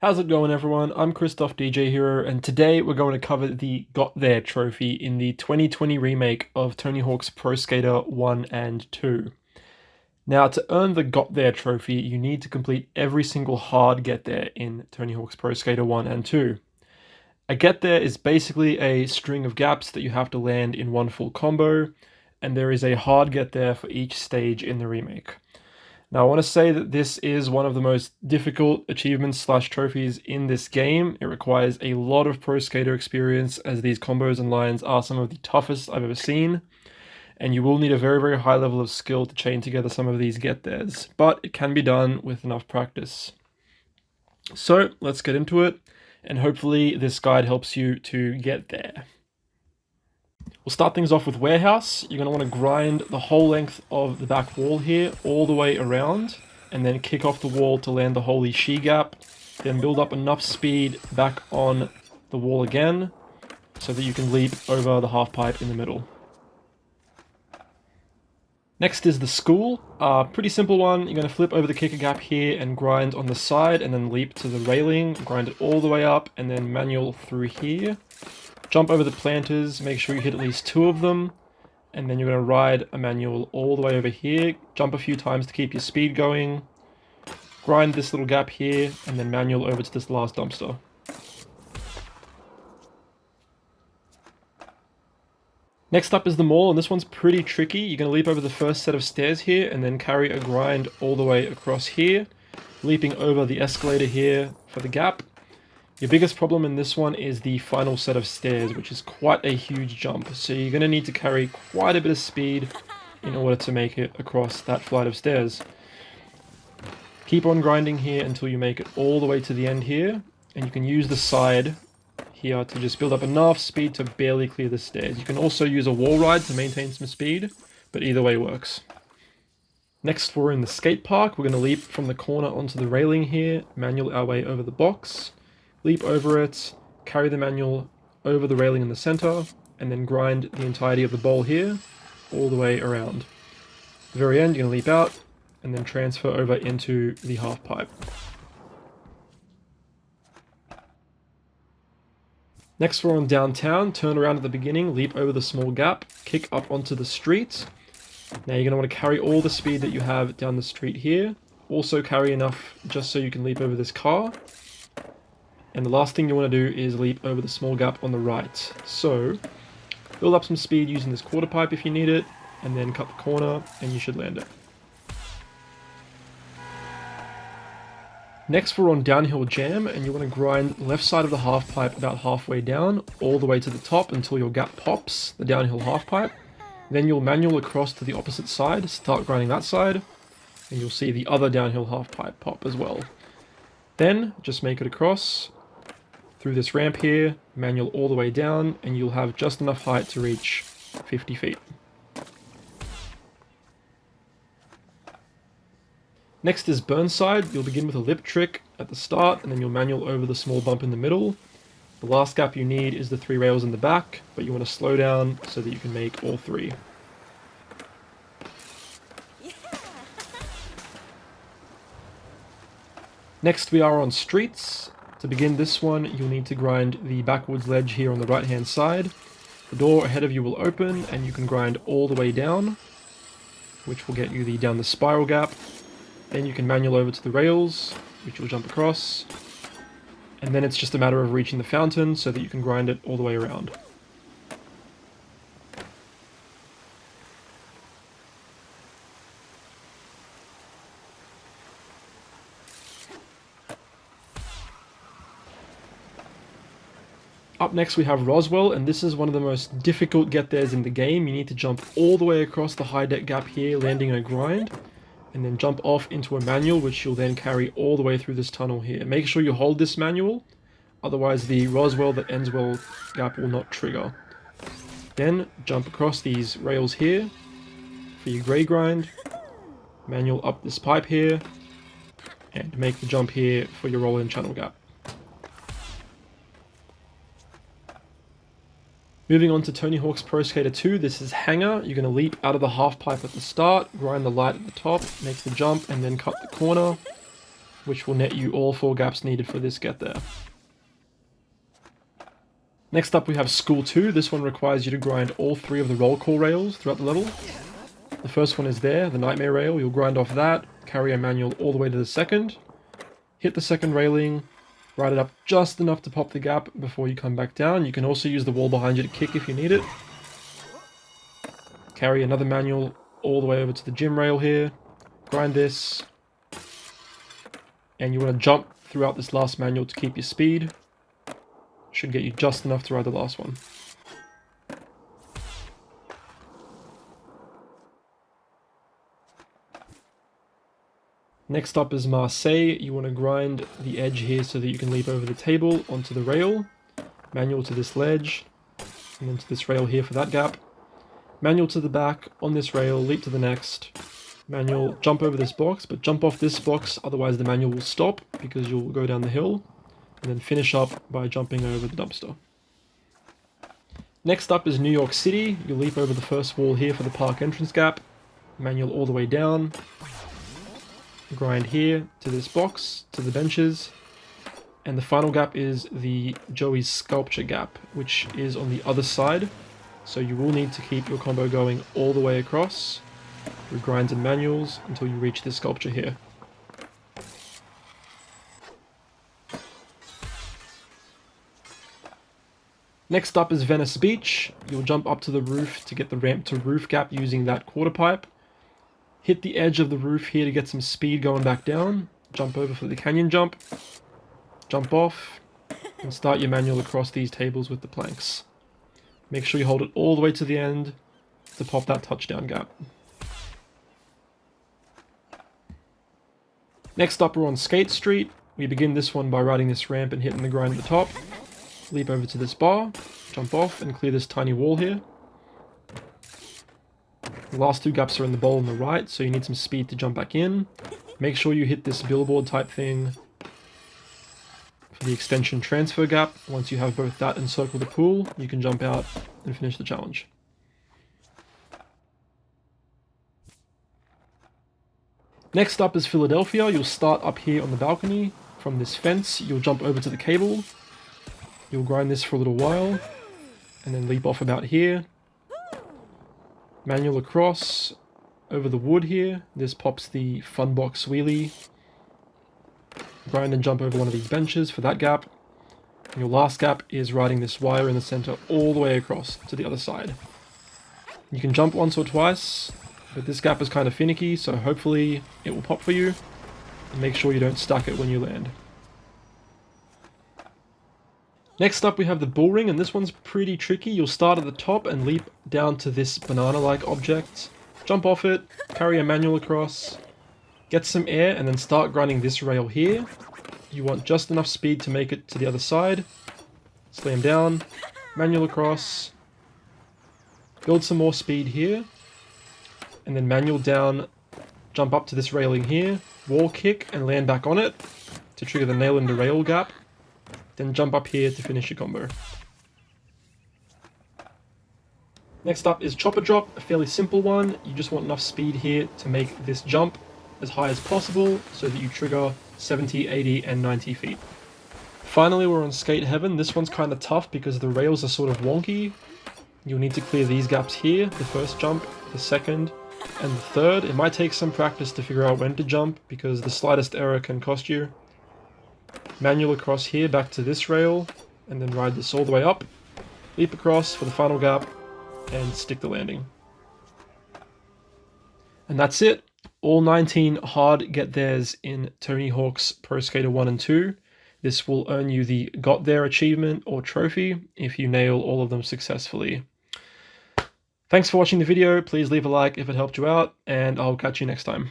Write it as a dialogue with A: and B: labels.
A: How's it going, everyone? I'm Christoph DJ Hero, and today we're going to cover the Got There trophy in the 2020 remake of Tony Hawk's Pro Skater 1 and 2. Now, to earn the Got There trophy, you need to complete every single hard Get There in Tony Hawk's Pro Skater 1 and 2. A Get There is basically a string of gaps that you have to land in one full combo, and there is a hard Get There for each stage in the remake. Now, I want to say that this is one of the most difficult achievements / trophies in this game. It requires a lot of pro skater experience, as these combos and lines are some of the toughest I've ever seen, and you will need a very, very high level of skill to chain together some of these get-thers, but it can be done with enough practice. So, let's get into it, and hopefully this guide helps you to get there. We'll start things off with Warehouse. You're going to want to grind the whole length of the back wall here, all the way around, and then kick off the wall to land the holy she gap, then build up enough speed back on the wall again, so that you can leap over the half pipe in the middle. Next is the School. Pretty simple one. You're going to flip over the kicker gap here and grind on the side, and then leap to the railing, grind it all the way up, and then manual through here. Jump over the planters, make sure you hit at least 2 of them, and then you're going to ride a manual all the way over here, jump a few times to keep your speed going, grind this little gap here, and then manual over to this last dumpster. Next up is the Mall, and this one's pretty tricky. You're going to leap over the first set of stairs here, and then carry a grind all the way across here, leaping over the escalator here for the gap. Your biggest problem in this one is the final set of stairs, which is quite a huge jump, so you're going to need to carry quite a bit of speed in order to make it across that flight of stairs. Keep on grinding here until you make it all the way to the end here, and you can use the side here to just build up enough speed to barely clear the stairs. You can also use a wall ride to maintain some speed, but either way works. Next, we're in the skate park. We're going to leap from the corner onto the railing here, manual our way over the box, leap over it, carry the manual over the railing in the center, and then grind the entirety of the bowl here, all the way around. At the very end, you're going to leap out, and then transfer over into the half pipe. Next, we're on downtown. Turn around at the beginning, leap over the small gap, kick up onto the street. Now you're going to want to carry all the speed that you have down the street here. Also carry enough just so you can leap over this car. And the last thing you want to do is leap over the small gap on the right. So, build up some speed using this quarter pipe if you need it, and then cut the corner, and you should land it. Next, we're on Downhill Jam, and you want to grind the left side of the half pipe about halfway down, all the way to the top until your gap pops, the downhill half pipe. Then you'll manual across to the opposite side, start grinding that side, and you'll see the other downhill half pipe pop as well. Then, just make it across through this ramp here, manual all the way down, and you'll have just enough height to reach 50 feet. Next is Burnside. You'll begin with a lip trick at the start, and then you'll manual over the small bump in the middle. The last gap you need is the 3 rails in the back, but you want to slow down so that you can make all 3. Next we are on Streets. To begin this one, you'll need to grind the backwards ledge here on the right hand side. The door ahead of you will open, and you can grind all the way down, which will get you down the spiral gap. Then you can manual over to the rails, which you'll jump across. And then it's just a matter of reaching the fountain so that you can grind it all the way around. Up next we have Roswell, and this is one of the most difficult get-thers in the game. You need to jump all the way across the high deck gap here, landing in a grind, and then jump off into a manual, which you'll then carry all the way through this tunnel here. Make sure you hold this manual, otherwise the Roswell that ends well gap will not trigger. Then jump across these rails here for your grey grind, manual up this pipe here, and make the jump here for your Rollin channel gap. Moving on to Tony Hawk's Pro Skater 2, this is HANGAR. You're going to leap out of the half pipe at the start, grind the light at the top, make the jump, and then cut the corner. which will net you all 4 gaps needed for this get there. Next up we have School 2. This one requires you to grind all 3 of the roll call rails throughout the level. The first one is there, the Nightmare rail. You'll grind off that, carry a manual all the way to the second, hit the second railing, ride it up just enough to pop the gap before you come back down. You can also use the wall behind you to kick if you need it. Carry another manual all the way over to the gym rail here, grind this, and you want to jump throughout this last manual to keep your speed. Should get you just enough to ride the last one. Next up is Marseille. You want to grind the edge here so that you can leap over the table onto the rail. Manual to this ledge, and then to this rail here for that gap. Manual to the back, on this rail, leap to the next. Manual, jump over this box, but jump off this box, otherwise the manual will stop because you'll go down the hill. And then finish up by jumping over the dumpster. Next up is New York City. You'll leap over the first wall here for the park entrance gap. Manual all the way down. Grind here to this box, to the benches. And the final gap is the Joey's sculpture gap, which is on the other side. So you will need to keep your combo going all the way across through grinds and manuals until you reach this sculpture here. Next up is Venice Beach. You'll jump up to the roof to get the ramp to roof gap using that quarter pipe. Hit the edge of the roof here to get some speed going back down. Jump over for the canyon jump. Jump off. And start your manual across these tables with the planks. Make sure you hold it all the way to the end to pop that touchdown gap. Next up we're on Skate Street. We begin this one by riding this ramp and hitting the grind at the top. Leap over to this bar, jump off and clear this tiny wall here. The last 2 gaps are in the bowl on the right, so you need some speed to jump back in. Make sure you hit this billboard type thing for the extension transfer gap. Once you have both that and circle the pool, you can jump out and finish the challenge. Next up is Philadelphia. You'll start up here on the balcony. From this fence, you'll jump over to the cable. You'll grind this for a little while, and then leap off about here. Manual across, over the wood here. This pops the Funbox Wheelie. Grind and jump over one of these benches for that gap. And your last gap is riding this wire in the center all the way across to the other side. You can jump once or twice, but this gap is kind of finicky, so hopefully it will pop for you. And make sure you don't stack it when you land. Next up we have the bullring, and this one's pretty tricky. You'll start at the top and leap down to this banana-like object. Jump off it, carry a manual across, get some air, and then start grinding this rail here. You want just enough speed to make it to the other side. Slam down, manual across, build some more speed here, and then manual down, jump up to this railing here, wall kick and land back on it to trigger the nail in the rail gap. Then jump up here to finish your combo. Next up is Chopper Drop, a fairly simple one. You just want enough speed here to make this jump as high as possible so that you trigger 70, 80, and 90 feet. Finally, we're on Skate Heaven. This one's kind of tough because the rails are sort of wonky. You'll need to clear these gaps here, the first jump, the second, and the third. It might take some practice to figure out when to jump because the slightest error can cost you. Manual across here back to this rail, and then ride this all the way up. Leap across for the final gap, and stick the landing. And that's it. All 19 hard get theirs in Tony Hawk's Pro Skater 1 and 2. This will earn you the Got There achievement or trophy if you nail all of them successfully. Thanks for watching the video. Please leave a like if it helped you out, and I'll catch you next time.